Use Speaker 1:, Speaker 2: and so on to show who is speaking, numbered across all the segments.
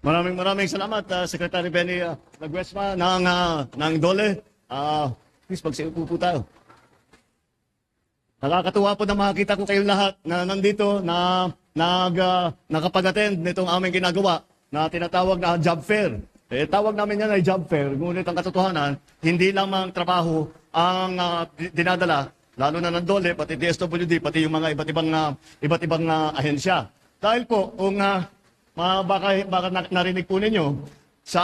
Speaker 1: Maraming salamat, Secretary Benny Laguesma ng DOLE. Please, magsiupo po tayo. Nakakatuwa po na makakita ko kayong lahat na nandito na nakapag-attend nitong aming ginagawa na tinatawag na job fair. Tawag namin yan ay job fair, ngunit ang katotohanan, hindi lamang trabaho ang dinadala, lalo na ng DOLE, pati DSWD, pati yung mga iba't ibang ahensya. Dahil po, kung baka narinig po ninyo, sa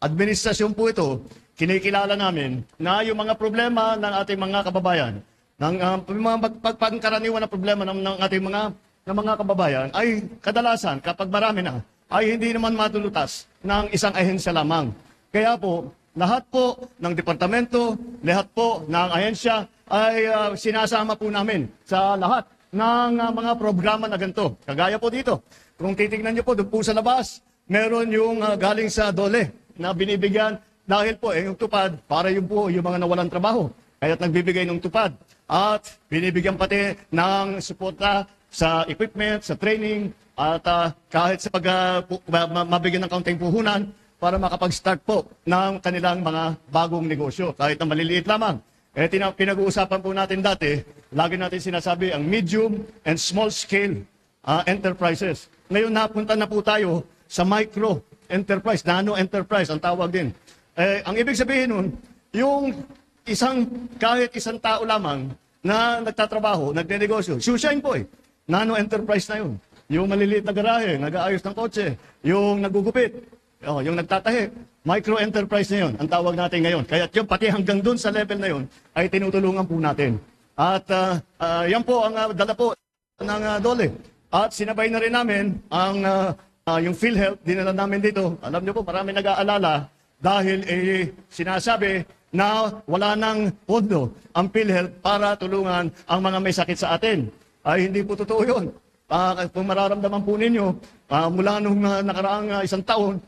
Speaker 1: administrasyon po ito, kinikilala namin na yung mga problema ng ating mga kababayan, ng mga pagkaraniwan na problema ng ating mga kababayan ay kadalasan kapag marami na ay hindi naman matulutas ng isang ahensya lamang. Kaya po, lahat po ng departamento, lahat po ng ahensya ay sinasama po namin sa lahat ng mga programa na ganito. Kagaya po dito, kung titignan niyo po doon po sa labas, meron yung galing sa DOLE na binibigyan dahil po yung tupad para yung mga nawalan trabaho. Kaya't nagbibigay ng tupad. At binibigyan pati ng suporta sa equipment, sa training, at kahit sa mabigyan ng kaunting puhunan para makapag-start po ng kanilang mga bagong negosyo, kahit na maliliit lamang. Pinag-uusapan po natin dati, lagi natin sinasabi ang medium and small scale enterprises. Ngayon napunta na po tayo sa micro enterprise, nano enterprise ang tawag din. Ang ibig sabihin nun, yung kahit isang tao lamang na nagtatrabaho, nagnenegosyo, shoeshine po nano enterprise na yun. Yung maliliit na garahe, nag-aayos ng kotse, yung nagugupit, yung nagtatahi, micro enterprise na yun, ang tawag natin ngayon. Kaya yung pati hanggang dun sa level na yun, ay tinutulungan po natin. At yan po ang dala po ng DOLE. At sinabay na rin namin yung PhilHealth, dinala namin dito. Alam niyo po, marami nag-aalala dahil sinasabi na wala nang pondo ang PhilHealth para tulungan ang mga may sakit sa atin. Ay hindi po totoo yun. Kung mararamdaman po ninyo, mula nung nakaraang isang taon,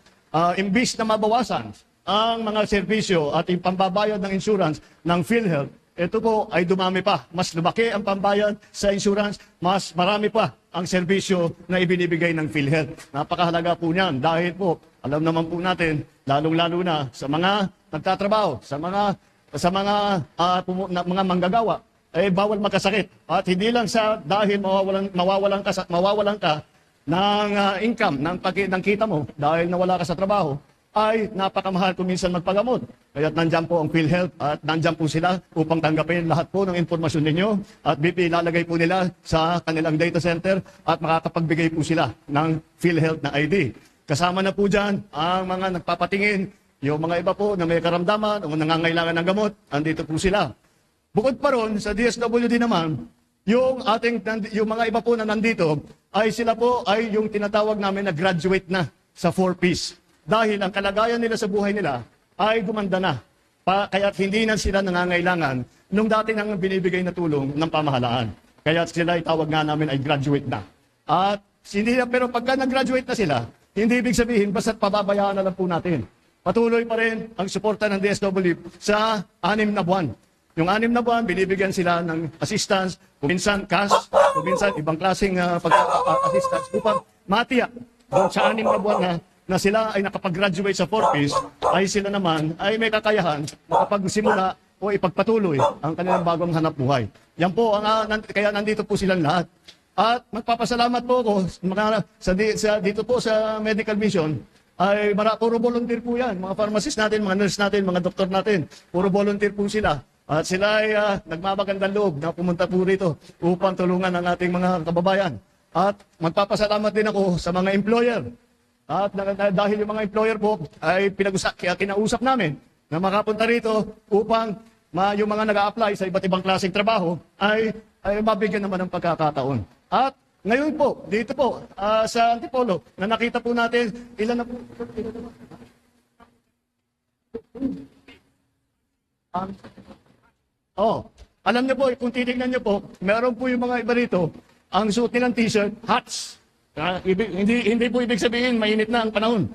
Speaker 1: imbis na mabawasan ang mga serbisyo at yung pambabayad ng insurance ng PhilHealth, ito po ay dumami pa. Mas lumaki ang pambayad sa insurance, mas marami pa ang serbisyo na ibinibigay ng PhilHealth. Napakahalaga po niyan dahil po, alam naman po natin, lalong-lalo na sa mga nagtatrabaho, sa mga manggagawa, bawal magkasakit. At hindi lang dahil mawawalan ka ng income, ng kita mo dahil nawala ka sa trabaho, ay napakamahal kung minsan magpagamot. Kaya nandyan po ang PhilHealth at nandyan po sila upang tanggapin lahat po ng impormasyon ninyo at ilalagay po nila sa kanilang data center at makakapagbigay po sila ng PhilHealth na ID. Kasama na po dyan ang mga nagpapatingin, yung mga iba po na may karamdaman o nangangailangan ng gamot, andito po sila. Bukod pa ron, sa DSWD naman, yung mga iba po na nandito, ay sila po ay yung tinatawag namin na graduate na sa 4Ps. Dahil ang kalagayan nila sa buhay nila ay gumanda na. Kaya hindi na sila nangangailangan nung dati nang binibigay na tulong ng pamahalaan. Kaya sila ay tawag nga namin ay graduate na. Pero pagka nag-graduate na sila, hindi ibig sabihin basta't pababayaan na lang po natin. Patuloy pa rin ang suporta ng DSWD sa 6 na buwan. Yung 6 na buwan, binibigyan sila ng assistance, kung minsan cash, kung minsan ibang klaseng assistance upang matiyak doon sa 6 na buwan na sila ay nakapag-graduate sa 4Ps, ay sila naman ay may kakayahan makapagsimula o ipagpatuloy ang kanilang bagong hanap buhay. Yan po, kaya nandito po silang lahat. At magpapasalamat po ako dito po sa Medical Mission, ay puro volunteer po yan. Mga pharmacist natin, mga nurse natin, mga doktor natin, puro volunteer po sila. At sila ay nagmamagandang loob na pumunta po rito upang tulungan ang ating mga kababayan. At magpapasalamat din ako sa mga employer. At dahil yung mga employer po ay kinausap namin na makapunta rito upang yung mga nag-a-apply sa iba't ibang klaseng trabaho ay mabigyan naman ng pagkakataon. At ngayon po, dito po, sa Antipolo, na nakita po natin, ilan na po? Alam niyo po, kung titignan niyo po, meron po yung mga iba rito, ang suot nilang t-shirt, hats. Hindi po ibig sabihin, mainit na ang panahon.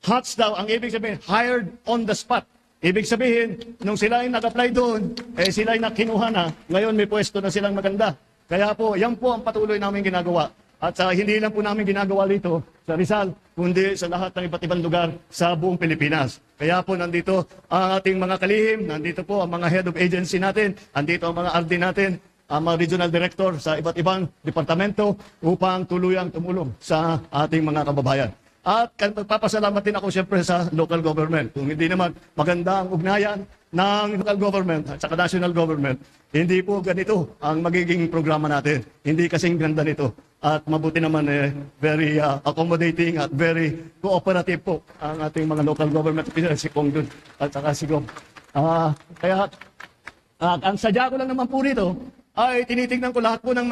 Speaker 1: Hats daw, ang ibig sabihin, hired on the spot. Ibig sabihin, nung sila ay nag-apply doon, sila ay nakinuha na, ngayon may pwesto na silang maganda. Kaya po, yan po ang patuloy namin ginagawa. At hindi lang po namin ginagawa dito sa Rizal, kundi sa lahat ng iba't ibang lugar sa buong Pilipinas. Kaya po nandito ang ating mga kalihim, nandito po ang mga head of agency natin, nandito ang mga RD natin, ang mga regional director sa iba't ibang departamento upang tuluyang tumulong sa ating mga kababayan. At magpapasalamat din ako siyempre sa local government. Kung hindi naman maganda ang ugnayan ng local government at saka national government, hindi po ganito ang magiging programa natin. Hindi kasing ganda nito. At mabuti naman very accommodating at very cooperative po ang ating mga local government officials, si Kong Dun at saka si Gong. Kaya ang sadya ko lang naman po rito ay tinitignan ko lahat po ng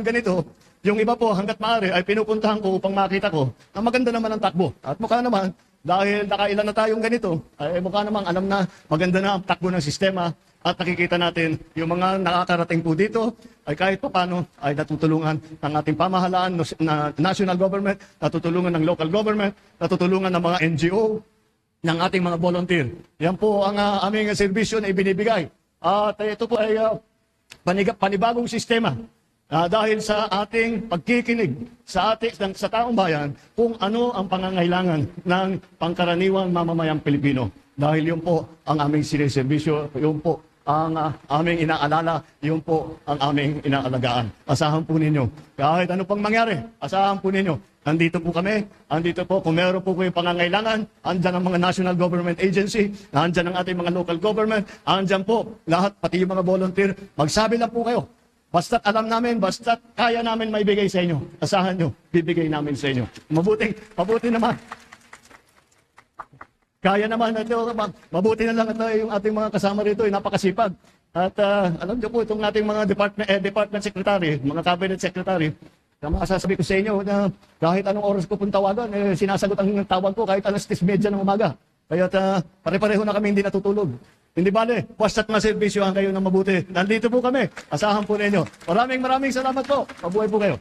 Speaker 1: ganito. Yung iba po, hanggat maaari, ay pinupuntahan ko upang makita ko na maganda naman ang takbo. At mukha naman, dahil nakailan na tayong ganito, ay mukha naman alam na maganda na ang takbo ng sistema at nakikita natin yung mga nakakarating po dito ay kahit pa paano ay natutulungan ng ating pamahalaan na national government, natutulungan ng local government, natutulungan ng mga NGO, ng ating mga volunteer. Yan po ang aming serbisyo na ibinibigay. At ito po ay panibagong sistema. Dahil sa ating pagkikinig sa taong bayan kung ano ang pangangailangan ng pangkaraniwang mamamayang Pilipino. Dahil yun po ang aming sineserbisyo, yun po ang aming inaalala, yun po ang aming inaalagaan. Asahan po ninyo. Kahit ano pang mangyari, asahan po ninyo. Andito po kami, andito po kung meron po kayong pangangailangan, andyan ang mga national government agency, andyan ang ating mga local government, andyan po lahat, pati yung mga volunteer, magsabi lang po kayo. Basta't alam namin, basta't kaya namin maibigay sa inyo. Asahan nyo, bibigay namin sa inyo. Mabuti naman. Kaya naman ito, mabuti na lang ito yung ating mga kasama rito, napakasipag. At alam nyo po, itong ating mga department secretary, mga cabinet secretary, masasabi ko sa inyo na kahit anong oras ko pong tawagan, sinasagot ang tawag ko kahit alas 10:30 ng umaga. Kaya pare-pareho na kami hindi natutulog. Hindi bale, basta't maservisyohan kayo ng mabuti. Nandito po kami. Asahan po ninyo. Maraming salamat po. Mabuhay po kayo.